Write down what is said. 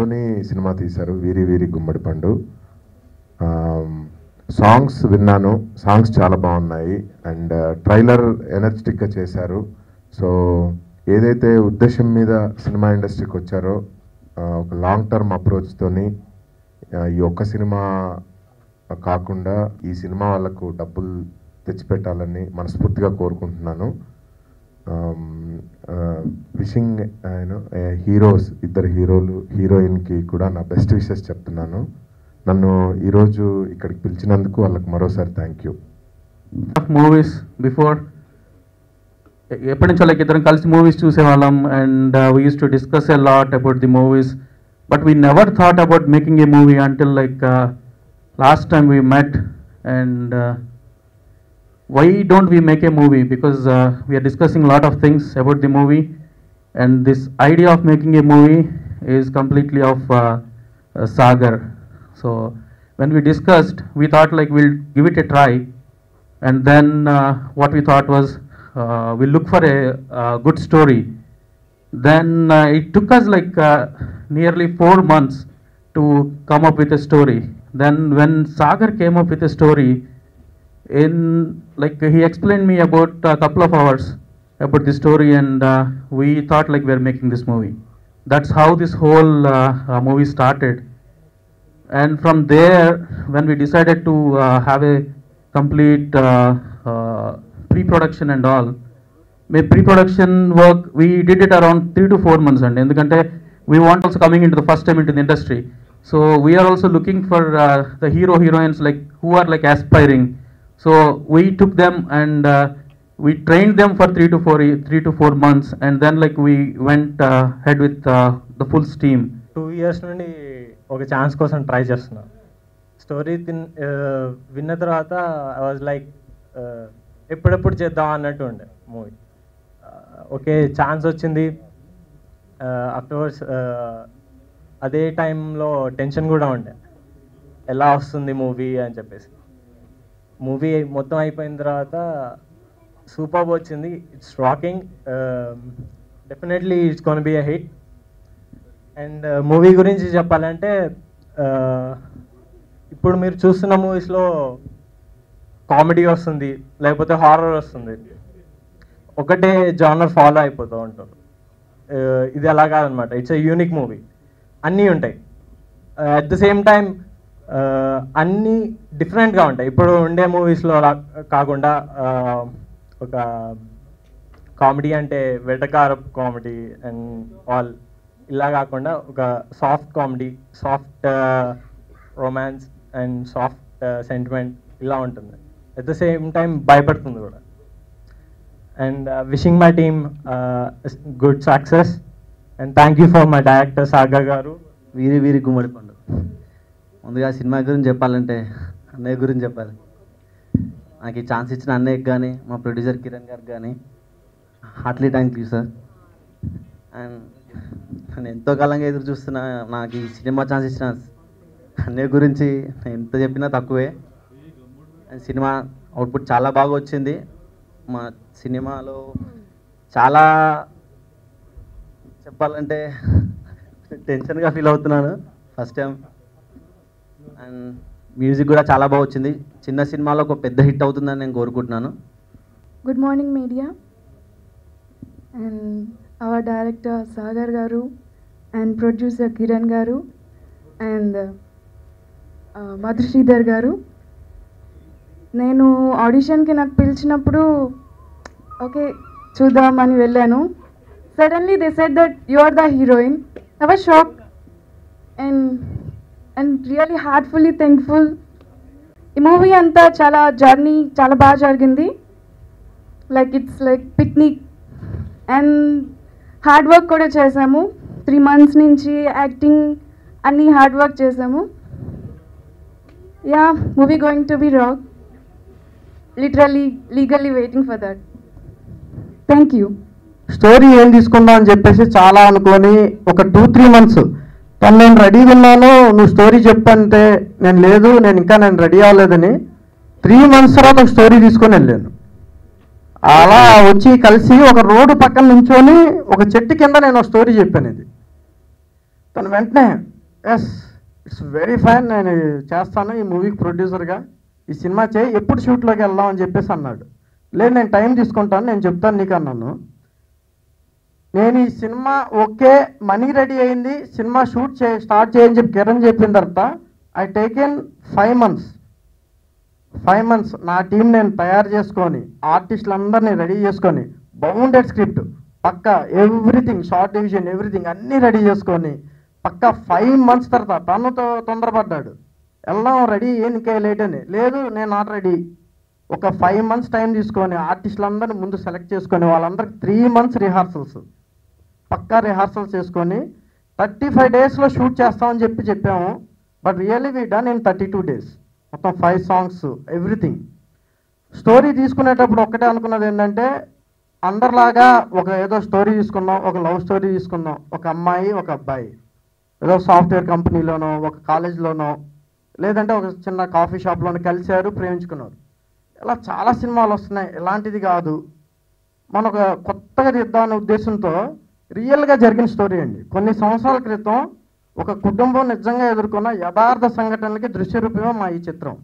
బడ్జెట్తోని cinema తీశారు, వీరి వీరి గుమ్మడి పండు. సాంగ్స్ విన్నాను, సాంగ్స్ చాలా బాగున్నాయి అండ్ ట్రైలర్ ఎనర్జెటిక్గా చేశారు. సో ఏదైతే ఉద్దేశం మీద సినిమా ఇండస్ట్రీకి వచ్చారో ఒక లాంగ్ టర్మ్ అప్రోచ్తోని ఈ ఒక్క సినిమా కాకుండా ఈ సినిమా వాళ్ళకు డబ్బులు తెచ్చిపెట్టాలని మనస్ఫూర్తిగా కోరుకుంటున్నాను. విషింగ్ హీరోస్, ఇద్దరు హీరోయిన్కి కూడా నా బెస్ట్ విషెస్ చెప్తున్నాను. నన్ను ఈరోజు ఇక్కడికి పిలిచినందుకు వాళ్ళకి మరోసారి థ్యాంక్ యూ. మూవీస్ బిఫోర్ ఎప్పటి నుంచో లైక్ ఇద్దరం కలిసి మూవీస్ చూసేవాళ్ళం and we use to discuss a lot about the movies, but we never thought about making a movie until like last time we met. And why don't we make a movie, because we are discussing a lot of things about the movie, and this idea of making a movie is completely of Sagar. So when we discussed, we thought like we'll give it a try, and then what we thought was we'll look for a good story. Then it took us like nearly 4 months to come up with a story. Then when Sagar came up with a story, in like he explained me about a couple of hours about the story, and we thought like we're making this movie. That's how this whole movie started. And from there, when we decided to have a complete pre-production and all, pre-production work, we did it around 3 to 4 months. And endukante we want also coming into the first time into the industry, so we are also looking for the heroines like who are like aspiring. So we took them and we trained them for 3 to 4 months, and then like we went ahead with the full steam. 2 years నుండి ఒక chance కోసం try చేస్తున్నా. Story విన్న తర్వాత I was like ఎప్పుడెప్పుడు చేద్దాం అన్నట్టు ఉండే మూవీ. ఓకే, ఛాన్స్ వచ్చింది. ఆఫ్టర్వర్డ్స్ అదే టైంలో టెన్షన్ కూడా ఉండే, ఎలా వస్తుంది మూవీ అని చెప్పేసి. మూవీ మొత్తం అయిపోయిన తర్వాత సూపర్బ్ వచ్చింది. It's rocking, definitely it's gonna be a hit. And movie గురించి చెప్పాలంటే ఇప్పుడు మీరు చూస్తున్న మూవీస్లో కామెడీ వస్తుంది, లేకపోతే హారర్ వస్తుంది, ఒకటే జానర్ ఫాలో అయిపోతూ ఉంటారు. ఇది అలా కాదనమాట. ఇట్స్ ఎ యూనిక్ మూవీ, అన్నీ ఉంటాయి. అట్ ద సేమ్ టైం అన్నీ డిఫరెంట్గా ఉంటాయి. ఇప్పుడు ఉండే మూవీస్లో కాకుండా ఒక కామెడీ అంటే వెటకారపు కామెడీ అండ్ ఆల్, ఇలా కాకుండా ఒక soft comedy, soft romance and soft sentiment ఇలా ఉంటుంది. అట్ ద సేమ్ టైం భయపడుతుంది కూడా. And wishing my team good success and thank you for my director Sagar గారు. వీరి వీరి గుమ్మడి పండు. ముందుగా సినిమా గురించి చెప్పాలంటే అన్నయ్య గురించి చెప్పాలి. నాకు ఈ ఛాన్స్ ఇచ్చిన అన్నయ్యకి కానీ, మా ప్రొడ్యూసర్ కిరణ్ గారికి కానీ heartly thank you sir. And నేను ఎంతో కాలంగా ఎదురు చూస్తున్నా నాకు ఈ సినిమా ఛాన్స్ ఇచ్చిన అన్నయ్య గురించి ఎంత చెప్పినా తక్కువే. అండ్ సినిమా అవుట్పుట్ చాలా బాగా వచ్చింది. మా సినిమాలో చాలా చెప్పాలంటే టెన్షన్గా ఫీల్ అవుతున్నాను ఫస్ట్ టైం. అండ్ మ్యూజిక్ కూడా చాలా బాగా వచ్చింది. చిన్న సినిమాలో ఒక పెద్ద హిట్ అవుతుందని నేను కోరుకుంటున్నాను. Good morning media and hour director Sagar గారు అండ్ ప్రొడ్యూసర్ కిరణ్ గారు అండ్ మధుశ్రీధర్ గారు. నేను ఆడిషన్కి నాకు పిలిచినప్పుడు ఓకే చూద్దామని వెళ్ళాను. Suddenly they said that you are the heroine. I was shocked and really heartfully thankful. ఈ మూవీ అంతా చాలా జర్నీ చాలా బాగా జరిగింది. Like it's like picnic and hard work కూడా చేసాము. 3 months నుంచి యాక్టింగ్ అన్నీ హార్డ్ వర్క్ చేసాము. Yeah, movie going to be rock. Literally legally waiting for that. Thank you. Story ఏం తీసుకుందాం అని చెప్పేసి చాలా అనుకొని ఒక 2-3 months తను నేను రెడీగా ఉన్నాను, నువ్వు స్టోరీ చెప్పంటే నేను లేదు, నేను రెడీ అవ్వలేదని 3 months తర్వాత ఒక స్టోరీ తీసుకొని వెళ్ళాను. అలా వచ్చి కలిసి ఒక రోడ్డు పక్కన నుంచొని ఒక చెట్టు కింద నేను స్టోరీ చెప్పాను. ఇది తను వెంటనే ఎస్, ఇట్స్ వెరీ ఫైన్, నేను చేస్తాను ఈ మూవీకి ప్రొడ్యూసర్గా, ఈ సినిమా చేయి, ఎప్పుడు షూట్లోకి వెళ్దాం అని చెప్పేసి అన్నాడు. లేదు నేను టైం తీసుకుంటాను, నేను చెప్తాను నీకు అన్నాను. నేను ఈ సినిమా ఓకే మనీ రెడీ అయింది, సినిమా స్టార్ట్ చేయని చెప్పి కిరణ్ చెప్పిన తర్వాత ఐ టేకెన్ 5 months. 5 months నా టీం నేను తయారు చేసుకొని ఆర్టిస్టులందరినీ రెడీ చేసుకొని బౌండెడ్ స్క్రిప్ట్ పక్కా ఎవ్రీథింగ్, షార్ట్ డివిజన్ ఎవ్రీథింగ్ అన్నీ రెడీ చేసుకొని పక్కా 5 months తర్వాత తనుతో తొందరపడ్డాడు, వెళ్దాం రెడీ ఇంకా లేట్ అని. లేదు నేను నాట్ రెడీ. ఒక 5 months టైం తీసుకొని ఆర్టిస్టులందరినీ ముందు సెలెక్ట్ చేసుకొని వాళ్ళందరికి 3 months రిహార్సల్స్, పక్కా రిహార్సల్స్ చేసుకొని 35 daysలో షూట్ చేస్తామని చెప్పాము. But really we done in 32 days. మొత్తం 5 songs ఎవ్రీథింగ్. స్టోరీ తీసుకునేటప్పుడు ఒక్కటే అనుకున్నది ఏంటంటే అందరిలాగా ఒక ఏదో స్టోరీ తీసుకుందాం, ఒక లవ్ స్టోరీ తీసుకుందాం, ఒక అమ్మాయి ఒక అబ్బాయి ఏదో సాఫ్ట్వేర్ కంపెనీలోనో ఒక కాలేజ్లోనో లేదంటే ఒక చిన్న కాఫీ షాప్లోనో కలిశారు, ప్రేమించుకున్నారు. ఇలా చాలా సినిమాలు వస్తున్నాయి, ఇలాంటిది కాదు. మనం ఒక కొత్తగా తీద్దామనే ఉద్దేశంతో రియల్గా జరిగిన స్టోరీ అండి. కొన్ని సంవత్సరాల క్రితం ఒక కుటుంబం నిజంగా ఎదుర్కొన్న యథార్థ సంఘటనలకి దృశ్య రూపమే మా ఈ చిత్రం.